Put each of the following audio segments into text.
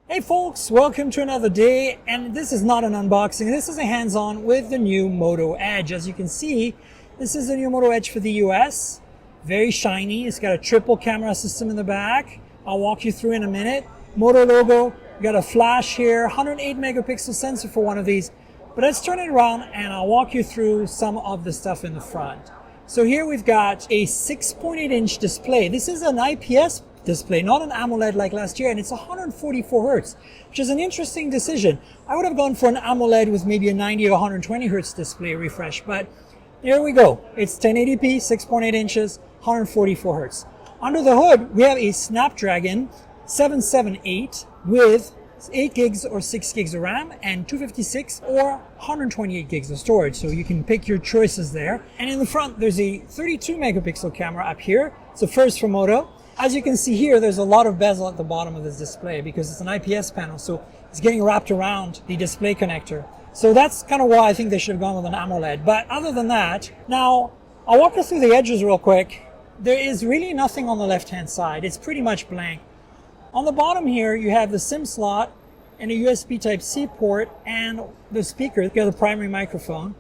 Hey folks, welcome to another day, and this is not an unboxing, this is a hands-on with the new Moto Edge. As you can see, this is the new Moto Edge for the US. Very shiny, it's got a triple camera system in the back. I'll walk you through in a minute. Moto logo, we got a flash here, 108 megapixel sensor for one of these. But let's turn it around and I'll walk you through some of the stuff in the front. So here we've got a 6.8 inch display. This is an IPS display, not an AMOLED like last year, and it's 144 hertz, which is an interesting decision. I would have gone for an AMOLED with maybe a 90 or 120 hertz display refresh, but there we go. It's 1080p, 6.8 inches, 144 hertz. Under the hood, we have a Snapdragon 778 with 8 gigs or 6 gigs of RAM and 256 or 128 gigs of storage. So you can pick your choices there. And in the front, there's a 32 megapixel camera up here. It's a first for Moto. As you can see here, there's a lot of bezel at the bottom of this display because it's an IPS panel, so it's getting wrapped around the display connector. So that's kind of why I think they should have gone with an AMOLED. But other than that, now I'll walk you through the edges real quick. There is really nothing on the left-hand side. It's pretty much blank. On the bottom here, you have the SIM slot and a USB Type-C port and the speaker. You have the primary microphone.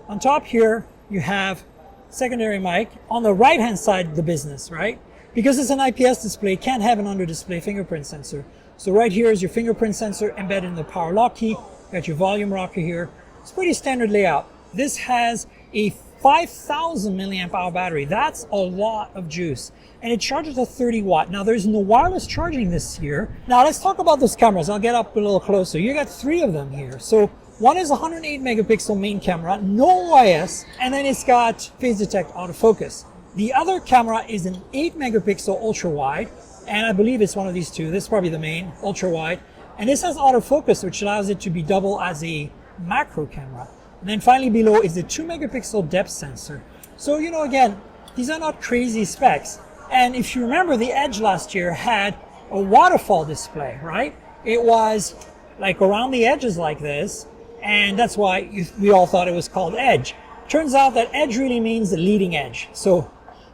On top here, you have secondary mic. On the right-hand side, the business, right? Because it's an IPS display, it can't have an under-display fingerprint sensor. So right here is your fingerprint sensor embedded in the power lock key. You got your volume rocker here. It's pretty standard layout. This has a 5,000 milliamp hour battery. That's a lot of juice. And it charges at 30 watt. Now there's no wireless charging this year. Now let's talk about those cameras. I'll get up a little closer. You got 3 of them here. So one is a 108 megapixel main camera, no OIS, and then it's got phase detect autofocus. The other camera is an 8 megapixel ultra wide, and I believe it's one of these two. This is probably the main ultra wide. And this has autofocus, which allows it to be double as a macro camera. And then finally below is the 2 megapixel depth sensor. So, you know, again, these are not crazy specs. And if you remember, the Edge last year had a waterfall display, right? It was like around the edges like this, and that's why we all thought it was called Edge. Turns out that Edge really means the leading edge. So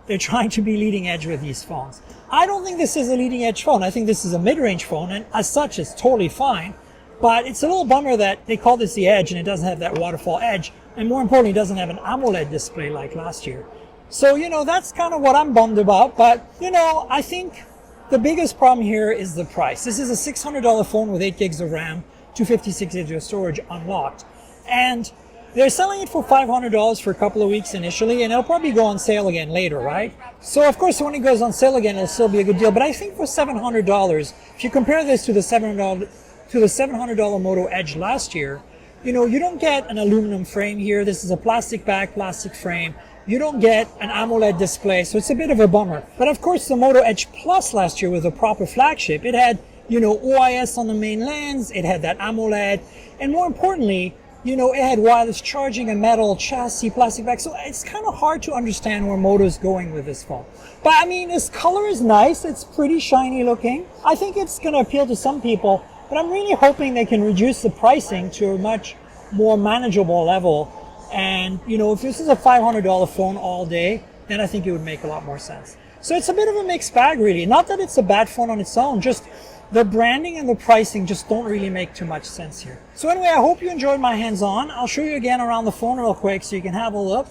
they're trying to be leading edge with these phones. I don't think this is a leading edge phone. I think this is a mid-range phone, and as such, it's totally fine. But it's a little bummer that they call this the Edge and it doesn't have that waterfall edge. And more importantly, it doesn't have an AMOLED display like last year. So, you know, that's kind of what I'm bummed about. But, you know, I think the biggest problem here is the price. This is a $600 phone with 8 gigs of RAM, 256 gigs of storage unlocked. And they're selling it for $500 for a couple of weeks initially, and it'll probably go on sale again later, right? So of course, when it goes on sale again, it'll still be a good deal. But I think for $700, if you compare this to the $700 Moto Edge last year, you know, you don't get an aluminum frame here. This is a plastic back, plastic frame. You don't get an AMOLED display, so it's a bit of a bummer. But of course, the Moto Edge Plus last year was a proper flagship. It had, you know, OIS on the main lens. It had that AMOLED, and more importantly, you know, it had wireless charging, a metal chassis, plastic back. So it's kind of hard to understand where Moto's going with this phone. But I mean, this color is nice. It's pretty shiny looking. I think it's going to appeal to some people, but I'm really hoping they can reduce the pricing to a much more manageable level. And, you know, if this is a $500 phone all day, then I think it would make a lot more sense. So it's a bit of a mixed bag, really. Not that it's a bad phone on its own, just the branding and the pricing just don't really make too much sense here. So anyway, I hope you enjoyed my hands-on. I'll show you again around the phone real quick so you can have a look.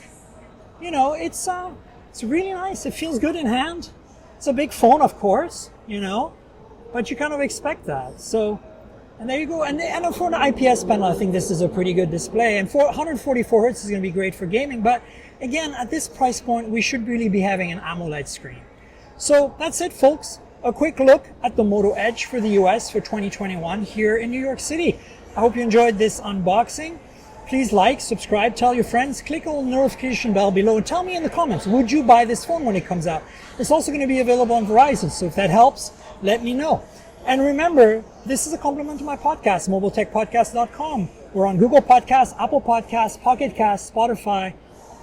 You know, it's really nice. It feels good in hand. It's a big phone, of course, you know, but you kind of expect that. So, and there you go. And for an IPS panel, I think this is a pretty good display. And for 144 hertz is going to be great for gaming. But again, at this price point, we should really be having an AMOLED screen. So that's it, folks. A quick look at the Moto Edge for the US for 2021 here in New York City. I hope you enjoyed this unboxing. Please like, subscribe, tell your friends, click on the notification bell below, and tell me in the comments, would you buy this phone when it comes out? It's also going to be available on Verizon, so if that helps, let me know. And remember, this is a compliment to my podcast, mobiletechpodcast.com. We're on Google Podcasts, Apple Podcasts, Pocket Casts, Spotify,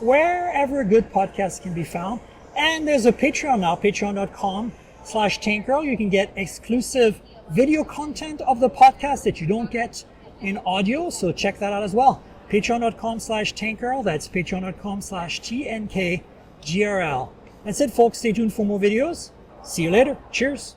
wherever good podcasts can be found. And there's a Patreon now, patreon.com/TankGirl. You can get exclusive video content of the podcast that you don't get in audio, so check that out as well. Patreon.com/TankGirl. That's patreon.com/TNKGRL. That's it, folks. Stay tuned for more videos. See you later. Cheers.